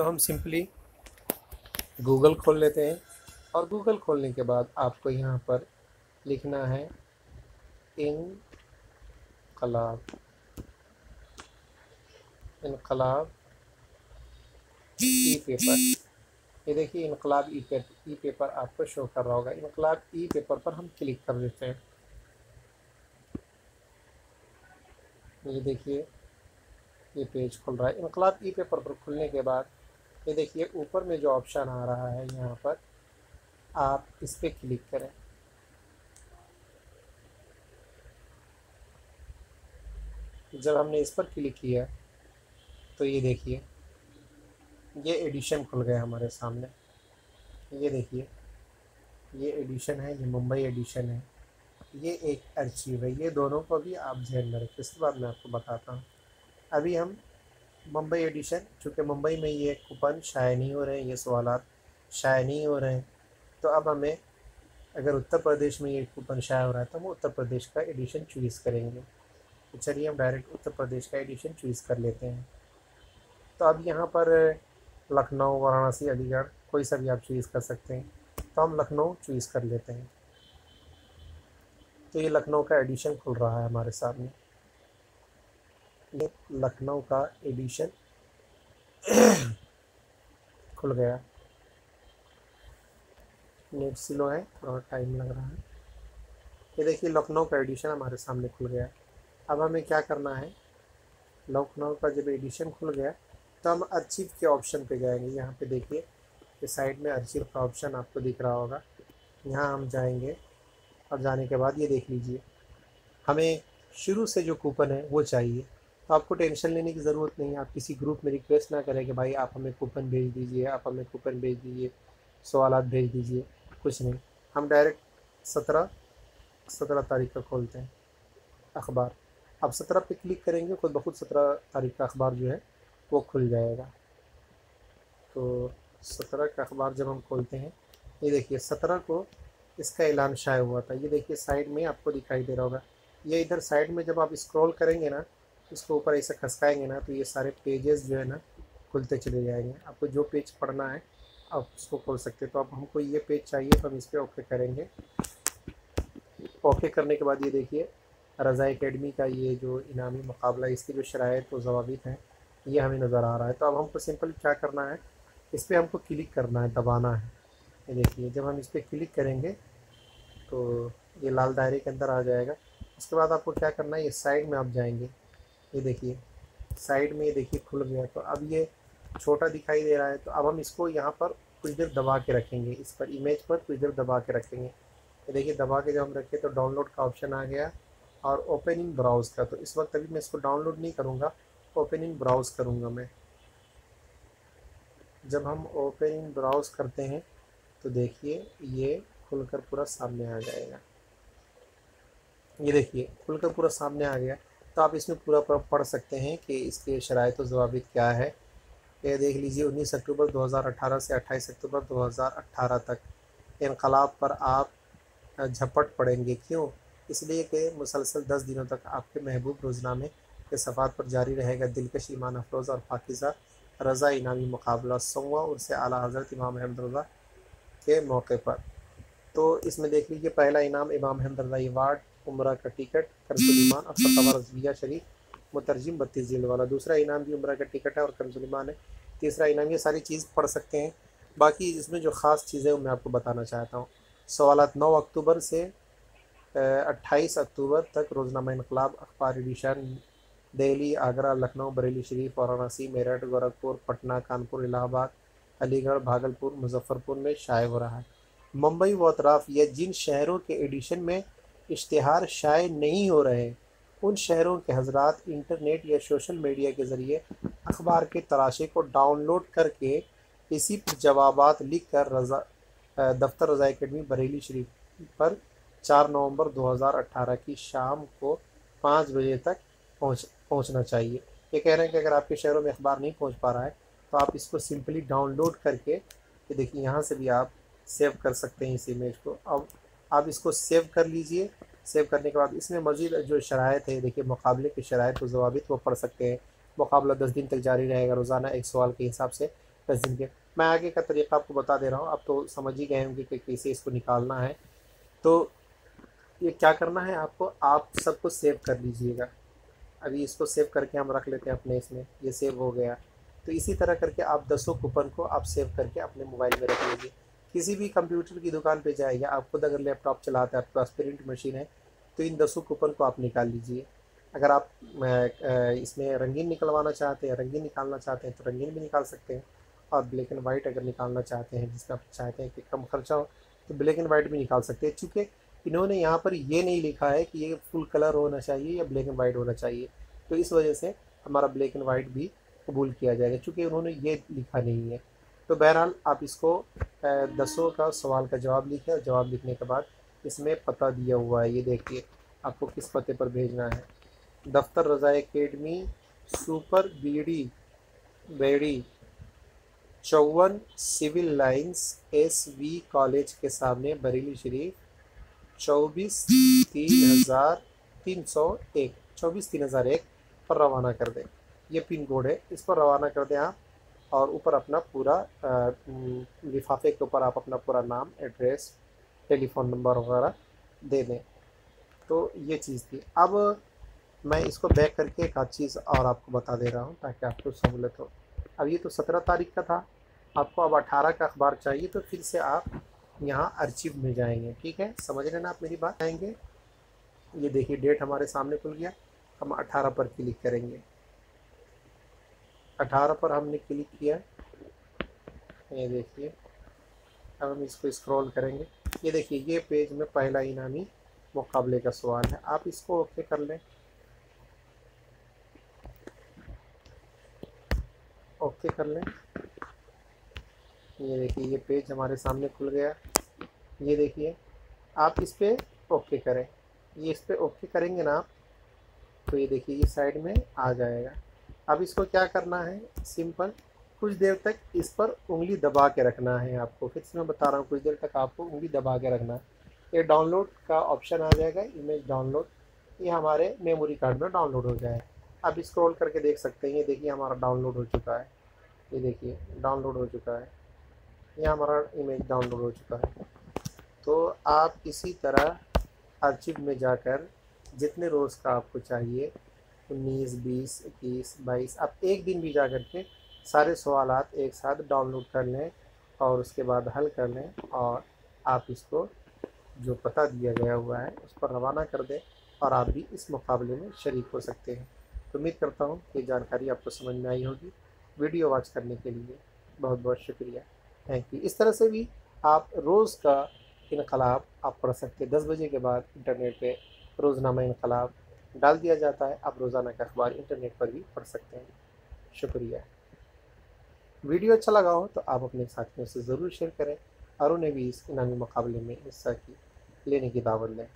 तो हम simply Google खोल लेते हैं और गूगल खोलने के बाद आपको यहाँ पर लिखना है इनकलाब। इनकलाब ई पेपर, ये देखिए इनकलाब ई पेपर आपको शो कर रहा होगा। इनकलाब ई पेपर पर हम क्लिक कर देते हैं। ये देखिए ये पेज खुल रहा है। इनकलाब ई पेपर पर खुलने के बाद ये देखिए ऊपर में जो ऑप्शन आ रहा है यहाँ पर आप इस पर क्लिक करें। जब हमने इस पर क्लिक किया तो ये देखिए ये एडिशन खुल गया हमारे सामने। ये देखिए ये एडिशन है, ये मुंबई एडिशन है, ये एक अर्चीव है। ये दोनों को भी आप ध्यान में रखें, इसके बाद मैं आपको बताता हूँ। अभी हम मुंबई एडिशन, चूँकि मुंबई में ये कूपन शाये नहीं हो रहे हैं, ये सवालात शाये नहीं हो रहे हैं, तो अब हमें अगर उत्तर प्रदेश में ये कूपन शाये हो रहा है तो हम उत्तर प्रदेश का एडिशन चूज़ करेंगे। तो चलिए हम डायरेक्ट उत्तर प्रदेश का एडिशन चूज़ कर लेते हैं। तो अब यहाँ पर लखनऊ, वाराणसी, अलीगढ़ कोई सा भी आप चूज़ कर सकते हैं। तो हम लखनऊ चूज़ कर लेते हैं। तो ये लखनऊ का एडिशन खुल रहा है हमारे सामने। ये लखनऊ का एडिशन खुल गया। नेट स्लो है, थोड़ा टाइम लग रहा है। ये देखिए लखनऊ का एडिशन हमारे सामने खुल गया। अब हमें क्या करना है, लखनऊ का जब एडिशन खुल गया तो हम अर्चीव के ऑप्शन पे जाएंगे। यहाँ पे देखिए कि साइड में अर्चीव का ऑप्शन आपको दिख रहा होगा, यहाँ हम जाएंगे और जाने के बाद ये देख लीजिए हमें शुरू से जो कूपन है वो चाहिए। तो आपको टेंशन लेने की ज़रूरत नहीं है। आप किसी ग्रुप में रिक्वेस्ट ना करें कि भाई आप हमें कूपन भेज दीजिए, आप हमें कूपन भेज दीजिए, सवालात भेज दीजिए, कुछ नहीं। हम डायरेक्ट 17 तारीख का खोलते हैं अखबार। अब 17 पे क्लिक करेंगे, खुद ब खुद 17 तारीख का अखबार जो है वो खुल जाएगा। तो 17 का अखबार जब हम खोलते हैं, ये देखिए 17 को इसका ऐलान शाये हुआ था। ये देखिए साइड में आपको दिखाई दे रहा होगा। ये इधर साइड में जब आप स्क्रॉल करेंगे ना, इसको ऊपर ऐसे खसकाएंगे ना, तो ये सारे पेजेस जो है ना खुलते चले जाएंगे। आपको जो पेज पढ़ना है आप उसको खोल सकते हैं। तो अब हमको ये पेज चाहिए तो हम इस पर ओके करेंगे। ओके करने के बाद ये देखिए रज़ा एकेडमी का ये जो इनामी मुकाबला, इसकी जो शराइत व ज़वाबित हैं ये हमें नज़र आ रहा है। तो अब हमको सिंपल क्या करना है, इस पर हमको क्लिक करना है, दबाना है। ये देखिए जब हम इस पर क्लिक करेंगे तो ये लाल दायरे के अंदर आ जाएगा। उसके बाद आपको क्या करना है, ये साइड में आप जाएंगे। ये देखिए साइड में ये देखिए खुल गया। तो अब ये छोटा दिखाई दे रहा है, तो अब हम इसको यहाँ पर कुछ देर दबा के रखेंगे, इस पर इमेज पर कुछ देर दबा के रखेंगे। ये देखिए दबा के जब हम रखें तो डाउनलोड का ऑप्शन आ गया और ओपन इन ब्राउज़ का। तो इस वक्त अभी मैं इसको डाउनलोड नहीं करूँगा, ओपन इन ब्राउज़ करूँगा मैं। जब हम ओपन इन ब्राउज़ करते हैं तो देखिए ये खुलकर पूरा सामने आ जाएगा। ये देखिए खुलकर पूरा सामने आ गया। तो आप इसमें पूरा पढ़ सकते हैं कि इसके शराइत व ज़वाबित क्या है। ये देख लीजिए 19 अक्टूबर 2018 से 28 अक्टूबर 2018 तक इनकलाब पर आप झपट पड़ेंगे। क्यों? इसलिए कि मुसलसल 10 दिनों तक आपके महबूब रोज़नामे के सफ़ात पर जारी रहेगा दिलकश, ईमान अफरोज़ और पाकिज़ा रज़ा इनामी मुकाबला 100वां उर्स आला हज़रत इमाम अहमद रज़ा के मौके पर। तो इसमें देख लीजिए पहला इनाम इमाम अहमद रज़ा अवार्ड, उम्रा का टिकट, कंजुल ईमान और फतवा रज़विया शरीफ मुतरजिम 32 जिल्द वाला। दूसरा इनाम भी उम्रा का टिकट है और कंजुल ईमान है। तीसरा इनाम, ये सारी चीज़ पढ़ सकते हैं। बाकी इसमें जो ख़ास चीज़ें वो मैं आपको बताना चाहता हूँ। सवालात 9 अक्टूबर से 28 अक्टूबर तक रोज़नामा इनकलाब अखबार एडिशन दिल्ली, आगरा, लखनऊ, बरेली शरीफ, वाराणसी, मेरठ, गोरखपुर, पटना, कानपुर, इलाहाबाद, अलीगढ़, भागलपुर, मुजफ्फरपुर में शाये हो रहा है। मुंबई व अतराफ़ या जिन शहरों के एडिशन में इश्तिहार शाये नहीं हो रहे, उन शहरों के हजरात इंटरनेट या सोशल मीडिया के ज़रिए अखबार के तराशे को डाउनलोड करके इसी पर जवाबात लिख कर दफ्तर रज़ा एकेडमी बरेली शरीफ पर 4 नवंबर 2018 की शाम को 5 बजे तक पहुंचना चाहिए। ये कह रहे हैं कि अगर आपके शहरों में अखबार नहीं पहुंच पा रहा है तो आप इसको सिंपली डाउनलोड करके, ये देखिए यहाँ से भी आप सेव कर सकते हैं इस इमेज को। अब आप इसको सेव कर लीजिए। सेव करने के बाद इसमें मज़ीद जो शराइत है, देखिए मुकाबले की शराइत व ज़वाबित वो पढ़ सकते हैं। मुकाबला 10 दिन तक जारी रहेगा, रोज़ाना एक सवाल के हिसाब से 10 दिन के। मैं आगे का तरीका आपको बता दे रहा हूँ, आप तो समझ ही गए होंगे कि कैसे इसको निकालना है। तो ये क्या करना है आपको, आप सबको सेव कर लीजिएगा। अभी इसको सेव करके हम रख लेते हैं अपने इसमें, ये सेव हो गया। तो इसी तरह करके आप 10 कूपन को आप सेव करके अपने मोबाइल में रख लीजिए। किसी भी कंप्यूटर की दुकान पे जाइए, आप खुद अगर लैपटॉप चलाते हैं, आपके पास प्रिंट मशीन है, तो इन 10 कूपन को आप निकाल लीजिए। अगर आप इसमें रंगीन निकलवाना चाहते हैं, रंगीन निकालना चाहते हैं, तो रंगीन भी निकाल सकते हैं। और ब्लैक एंड वाइट अगर निकालना चाहते हैं, जिसमें आप चाहते हैं कि कम खर्चा हो, तो ब्लैक एंड वाइट भी निकाल सकते हैं। चूँकि इन्होंने यहाँ पर ये नहीं लिखा है कि ये फुल कलर होना चाहिए या ब्लैक एंड वाइट होना चाहिए, तो इस वजह से हमारा ब्लैक एंड वाइट भी कबूल किया जाएगा, चूँकि उन्होंने ये लिखा नहीं है। तो बहरहाल आप इसको 10 का सवाल का जवाब लिखें, और जवाब लिखने के बाद इसमें पता दिया हुआ है, ये देखिए आपको किस पते पर भेजना है। दफ्तर रज़ा एकेडमी, सुपर बीडी बेड़ी, 54 सिविल लाइंस, SV कॉलेज के सामने, बरेली शरीफ, 24-3001, 24-3001 पर रवाना कर दें। ये पिन कोड है, इस पर रवाना कर दें आप। और ऊपर अपना पूरा लिफाफे के ऊपर आप अपना पूरा नाम, एड्रेस, टेलीफ़ोन नंबर वगैरह दे दें। तो ये चीज़ थी। अब मैं इसको बैक करके एक आध चीज़ और आपको बता दे रहा हूँ ताकि आपको सहूलत हो। अब ये तो 17 तारीख का था, आपको अब 18 का अखबार चाहिए, तो फिर से आप यहाँ अर्चिव में जाएंगे। ठीक है, समझ रहे ना आप मेरी बात। आएंगे, ये देखिए डेट हमारे सामने खुल गया। हम 18 पर क्लिक करेंगे। 18 पर हमने क्लिक किया, ये देखिए। अब हम इसको स्क्रॉल करेंगे, ये देखिए ये पेज में पहला इनामी मुकाबले का सवाल है। आप इसको ओके कर लें, ओके कर लें। ये देखिए ये पेज हमारे सामने खुल गया। ये देखिए आप इस पर ओके करें, ये इस पर ओके करेंगे ना आप, तो ये देखिए ये साइड में आ जाएगा। अब इसको क्या करना है, सिंपल कुछ देर तक इस पर उंगली दबा के रखना है आपको। फिर से मैं बता रहा हूँ, कुछ देर तक आपको उंगली दबा के रखना है। ये डाउनलोड का ऑप्शन आ जाएगा, इमेज डाउनलोड, ये हमारे मेमोरी कार्ड में डाउनलोड हो जाए। अब स्क्रॉल करके देख सकते हैं, ये देखिए हमारा डाउनलोड हो चुका है। ये देखिए डाउनलोड हो चुका है, ये हमारा इमेज डाउनलोड हो चुका है। तो आप इसी तरह आर्चिव में जाकर जितने रोज़ का आपको चाहिए, 19, 20, 21, 22, आप एक दिन भी जा कर के सारे सवालात एक साथ डाउनलोड कर लें और उसके बाद हल कर लें, और आप इसको जो पता दिया गया हुआ है उस पर रवाना कर दें, और आप भी इस मुकाबले में शरीक हो सकते हैं। तो उम्मीद करता हूँ कि जानकारी आपको समझ में आई होगी। वीडियो वॉच करने के लिए बहुत बहुत शुक्रिया, थैंक यू। इस तरह से भी आप रोज़ का इनकलाब आप पढ़ सकते हैं। 10 बजे के बाद इंटरनेट पे रोज़नामा इनकलाब डाल दिया जाता है, आप रोज़ाना का अखबार इंटरनेट पर भी पढ़ सकते हैं। शुक्रिया। वीडियो अच्छा लगा हो तो आप अपने साथियों से ज़रूर शेयर करें और उन्हें भी इस इनामी मुकाबले में हिस्सा लेने की दावत दें।